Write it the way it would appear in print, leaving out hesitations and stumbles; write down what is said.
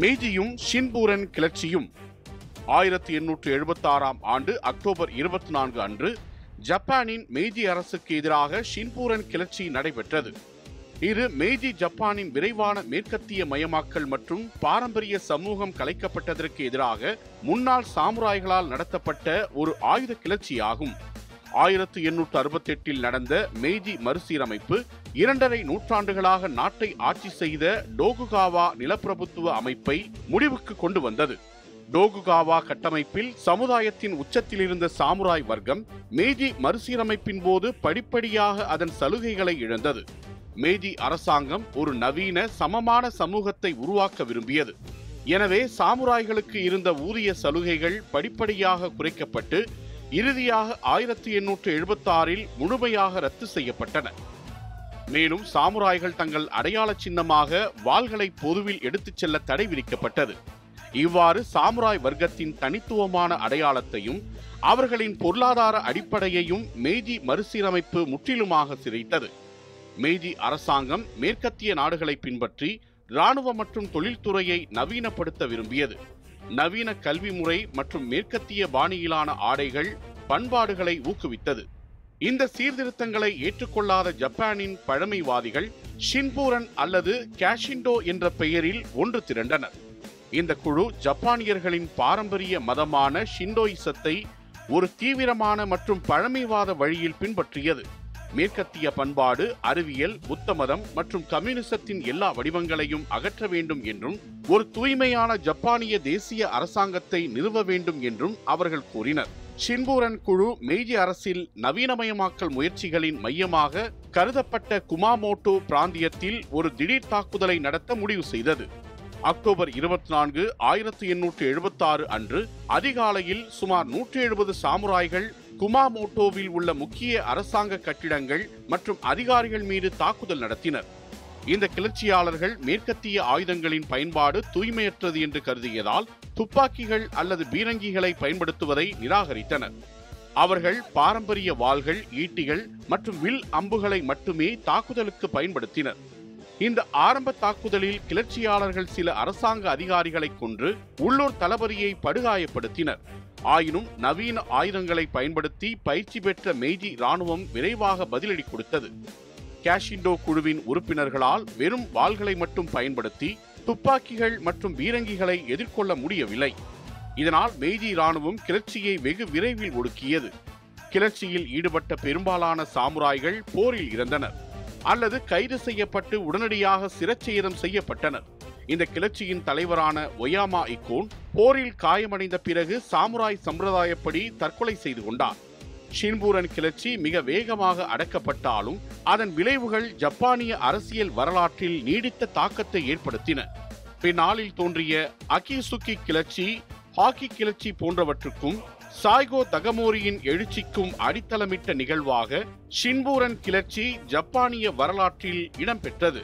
மெய்ஜியும் ஷின்பூரன் கிளர்ச்சியும் 1876ஆம் ஆண்டு அக்டோபர் 24 அன்று ஜப்பானின் மெய்ஜி அரசுக்கு எதிராக ஷின்பூரன் கிளர்ச்சி நடைபெற்றது. இது மெய்ஜி ஜப்பானின் விரைவான மேற்கத்திய மயமாக்கல் மற்றும் பாரம்பரிய சமூகம் கலைக்கப்பட்டதற்கு எதிராக முன்னாள் சாமுராய்களால் நடத்தப்பட்ட ஒரு ஆயுத கிளர்ச்சியாகும். 1868 நடந்த மெய்ஜி மறுசீரமைப்பு 2½ நூற்றாண்டுகளாக நாட்டை ஆட்சி செய்த டோகுகாவா நிலப்பிரபுத்துவ அமைப்பை முடிவுக்கு கொண்டு வந்தது. டோகுகாவா கட்டமைப்பில் சமுதாயத்தின் உச்சத்தில் இருந்த சாமுராய் வர்க்கம் மெய்ஜி மறுசீரமைப்பின் போது படிப்படியாக அதன் சலுகைகளை இழந்தது. மெய்ஜி அரசாங்கம் ஒரு நவீன சமமான சமூகத்தை உருவாக்க விரும்பியது. எனவே சாமுராய்களுக்கு இருந்த ஊதிய சலுகைகள் படிப்படியாக குறைக்கப்பட்டு இறுதியாக 1876 முழுமையாக ரத்து செய்யப்பட்டன. மேலும் சாமுராய்கள் தங்கள் அடையாள சின்னமாக வாள்களை பொதுவில் எடுத்துச் செல்ல தடை விதிக்கப்பட்டது. இவ்வாறு சாமுராய் வர்க்கத்தின் தனித்துவமான அடையாளத்தையும் அவர்களின் பொருளாதார அடிப்படையையும் மெய்ஜி மறுசீரமைப்பு முற்றிலுமாக சிதைத்தது. மெய்ஜி அரசாங்கம் மேற்கத்திய நாடுகளை பின்பற்றி இராணுவ மற்றும் தொழில்துறையை நவீனப்படுத்த விரும்பியது. நவீன கல்வி முறை மற்றும் மேற்கத்திய பாணியிலான ஆடைகள் பண்பாடுகளை ஊக்குவித்தது. இந்த சீர்திருத்தங்களை ஏற்றுக்கொள்ளாத ஜப்பானின் பழமைவாதிகள் ஷின்பூரன் அல்லது கேஷிண்டோ என்ற பெயரில் ஒன்று திரண்டனர். இந்த குழு ஜப்பானியர்களின் பாரம்பரிய மதமான ஷிண்டோயிசத்தை ஒரு தீவிரமான மற்றும் பழமைவாத வழியில் பின்பற்றியது. மேற்கத்திய பண்பாடு, அறிவியல், புத்த மதம் மற்றும் கம்யூனிசத்தின் எல்லா வடிவங்களையும் அகற்ற வேண்டும் என்றும் ஒரு தூய்மையான ஜப்பானிய தேசிய அரசாங்கத்தை நிறுவ வேண்டும் என்றும் அவர்கள் கூறினர். ஷின்பூரன் குழு மெய்ஜி அரசில் நவீனமயமாக்கல் முயற்சிகளின் மையமாக கருதப்பட்ட குமாமோட்டோ பிராந்தியத்தில் ஒரு திடீர் தாக்குதலை நடத்த முடிவு செய்தது. அக்டோபர் 24, 1876 அன்று அதிகாலையில் சுமார் 170 சாமுராய்கள் குமாமோட்டோவில் உள்ள முக்கிய அரசாங்க கட்டிடங்கள் மற்றும் அதிகாரிகள் மீது தாக்குதல் நடத்தினர். இந்த கிளர்ச்சியாளர்கள் மேற்கத்திய ஆயுதங்களின் பயன்பாடு தூய்மையற்றது என்று கருதியதால் துப்பாக்கிகள் அல்லது பீரங்கிகளை பயன்படுத்துவதை நிராகரித்தனர். அவர்கள் பாரம்பரிய வாள்கள், ஈட்டிகள் மற்றும் வில் அம்புகளை மட்டுமே தாக்குதலுக்கு பயன்படுத்தினர். இந்த ஆரம்ப தாக்குதலில் கிளர்ச்சியாளர்கள் சில அரசாங்க அதிகாரிகளை கொன்று உள்ளூர் தளபதியை படுகாயப்படுத்தினர். ஆயினும் நவீன ஆயுதங்களை பயன்படுத்தி பயிற்சி பெற்ற மெய்ஜி இராணுவம் விரைவாக பதிலடி கொடுத்தது. கேஷிண்டோ குழுவின் உறுப்பினர்களால் வெறும் வாள்களை மட்டும் பயன்படுத்தி துப்பாக்கிகள் மற்றும் பீரங்கிகளை எதிர்கொள்ள முடியவில்லை. இதனால் மெய்ஜி இராணுவம் கிளர்ச்சியை வெகு விரைவில் ஒடுக்கியது. கிளர்ச்சியில் ஈடுபட்ட பெரும்பாலான சாமுராய்கள் போரில் இறந்தனர் அல்லது கைது செய்யப்பட்டு உடனடியாக சிரச்சேதம் செய்யப்பட்டனர். இந்த கிளர்ச்சியின் தலைவரான ஒயாமா இக்கோன் போரில் காயமடைந்த பிறகு சாமுராய் சம்பிரதாயப்படி தற்கொலை செய்து கொண்டார். ஷின்பூரன் கிளர்ச்சி மிக வேகமாக அடக்கப்பட்டாலும் அதன் விளைவுகள் ஜப்பானிய அரசியல் வரலாற்றில் நீடித்த தாக்கத்தை ஏற்படுத்தின. பின்னாளில் தோன்றிய அகிசுகி கிளர்ச்சி, ஹாக்கி கிளர்ச்சி போன்றவற்றுக்கும் சாய்கோ தகமோரியின் எழுச்சிக்கும் அடித்தளமிட்ட நிகழ்வாக ஷின்பூரன் கிளர்ச்சி ஜப்பானிய வரலாற்றில் இடம்பெற்றது.